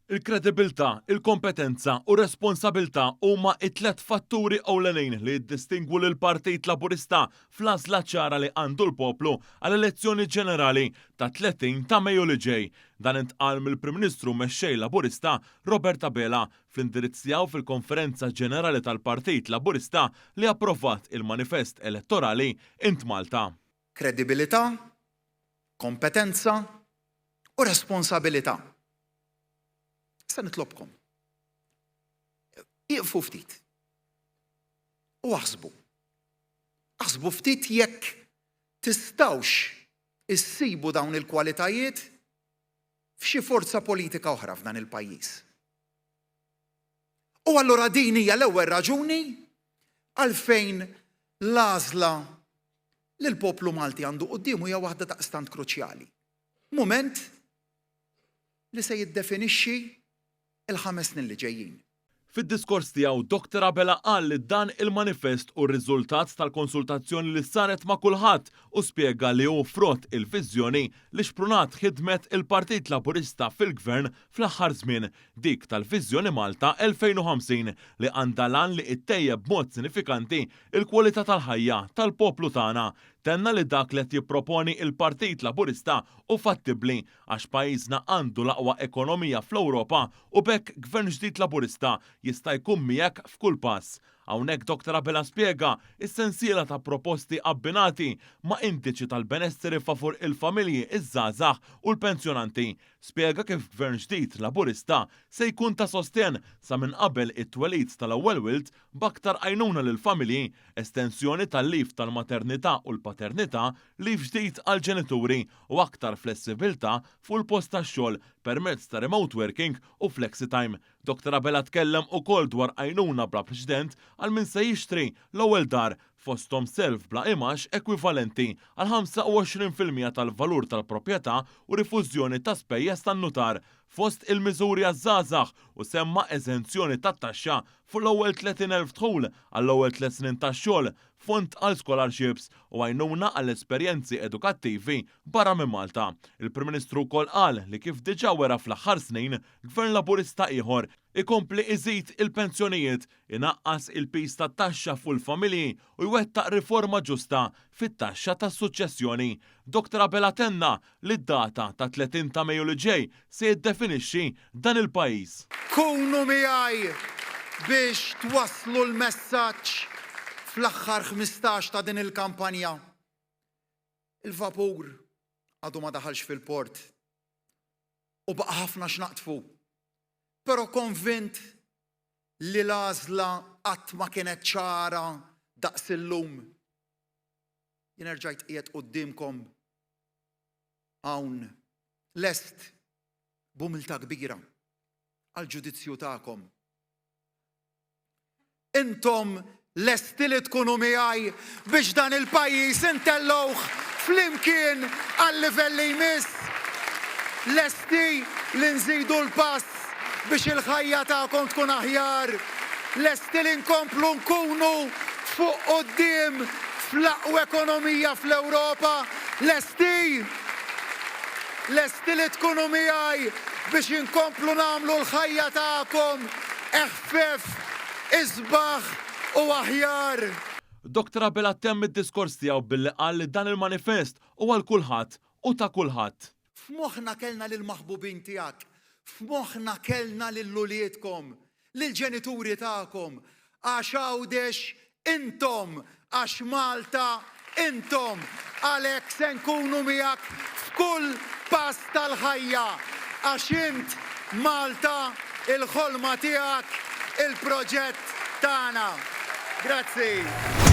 Il-kredibilità, il-kompetenza u responsabilità huma t-tlet fatturi ewlenin li jiddistingwu lill-Partit Laburista fl-għażla ċara li għandu l-poplu għall-elezzjoni ġenerali ta' 30 ta' Mejju li ġej. Dan intqal mill-Prim Ministru mexxej Laburista Robert Abela fl-indirizz tiegħu fil-Konferenza Ġenerali tal-Partit Laburista li approvat il-manifest elettorali int Malta. Kredibilità, kompetenza u responsabilità. Se nitlobkom. Iqfu ftit. U aħsbu. Aħsbu ftit jekk tistawx issibu dawn il-kwalitajiet f'xi forza politika oħra f'dan il-pajjiż. U allura din hija l-ewwel raġuni għalfejn l-għażla li l-poplu Malti għandu qudiemu hija waħda daqstant kruċjali. Mument li se jiddefinixxi il-5 snin li ġejjin. Fid-diskors tiegħu Dr. Abela qal li dan il-manifest u r-riżultat tal-konsultazzjoni li saret ma' kulħadd u spjega li hu frott il-viżjoni li xprunat ħidmet il-Partit Laburista fil-Gvern fl-aħħar żmien dik tal-Viżjoni Malta 2050 li għandha lan li ttejjeb b'mod sinifikanti il-kwalità tal-ħajja tal-poplu tagħna. Tenna li dak li qed jipproponi il-Partit Laburista u fattibbli għax pajjiżna għandu l-aqwa ekonomija fl-Ewropa u bekk Gvern ġdid Laburista jista' jkun miegħek f'kull pass. Hawnhekk Dr. Abela spjega is-sensiela ta' proposti abbinati ma' indiċi tal-benesseri favur il-familji iż-żgħażagħ u l-pensjonanti. Spjega kif Gvern ġdid Laburista se jkun ta' sosten sa minn qabel it-twelid tal-ewwel wild b'aktar għajnuna lill-familji, estensjoni tal-lif tal-maternità u l-paternità, lif ġdid għall-ġenituri u aktar flessibilità fuq il-post tax-xogħol permezz ta' remote working u flexi time. Dr. Abela tkellem ukoll dwar għajnuna bla preċedent għal min se jixtri l-ewwel dar fosthom self bla imax ekwivalenti għal 25% tal-valur tal-proprjetà u rifużjoni ta' spejjeż tan-nutar fost il-miżuri għaż-żgħażagħ u semma eżenzjoni tat-taxxa fuq l-ewwel 30,000 dħul għall-ewwel 3 snin tax-xogħol, fond għal scholarships u għajnuna għall-esperjenzi edukattivi barra minn Malta. Il-Prim Ministru wkoll qal li kif diġà wera fl-aħħar snin, Gvern Laburista ieħor ikompli iżid il-pensjonijiet, inaqqas il-pis tat-taxxa fuq il-familji u jwettaq riforma ġusta fit-taxxa tas-suċċessjoni. Dr. Abela tenna li d-data ta' 30 ta' Mejju li ġej se jiddefinixxi dan il-pajjiż. Kunu miegħi biex twasslu l-messaġġ fl-aħħar 15 ta' din il-kampanja. Il-vapur għadu ma daħalx fil-port u baqa' ħafna x'naqtfu. Però konvint li l-għażla qatt ma kienet ċara daqs illum. Jien rġajt qiegħed qudiemkom hawn lest b'umiltà kbira għall-ġudizzju tagħkom. Intom lesti li tkunu miegħi biex dan il-pajjiż intellewh flimkien għal-livell li jmiss. Lesti li nżidu l-pass biex il-ħajja tagħkom tkun aħjar. Lesti li nkomplu nkunu fuq quddiem fl-aqwa ekonomija fl-Ewropa. Lesti li tkunu miegħi biex inkomplu nagħmlu l-ħajja tagħkom eħfef, isbaħ u aħjar. Dr. Abela temm id-diskors tiegħu billi qal li dan il-manifest huwa għal kulħadd u ta' kulħadd. F'moħħna kellna lil maħbubin tiegħek, f'moħħna kellna lil lulietkom, lil ġenituri tagħkom, għax għawdex intom, għax Malta intom, għalhekk se nkunu miegħek f'kull pass tal-ħajja, għax int Malta il-ħolma tiegħek, il-proġett tagħna. Grazzi.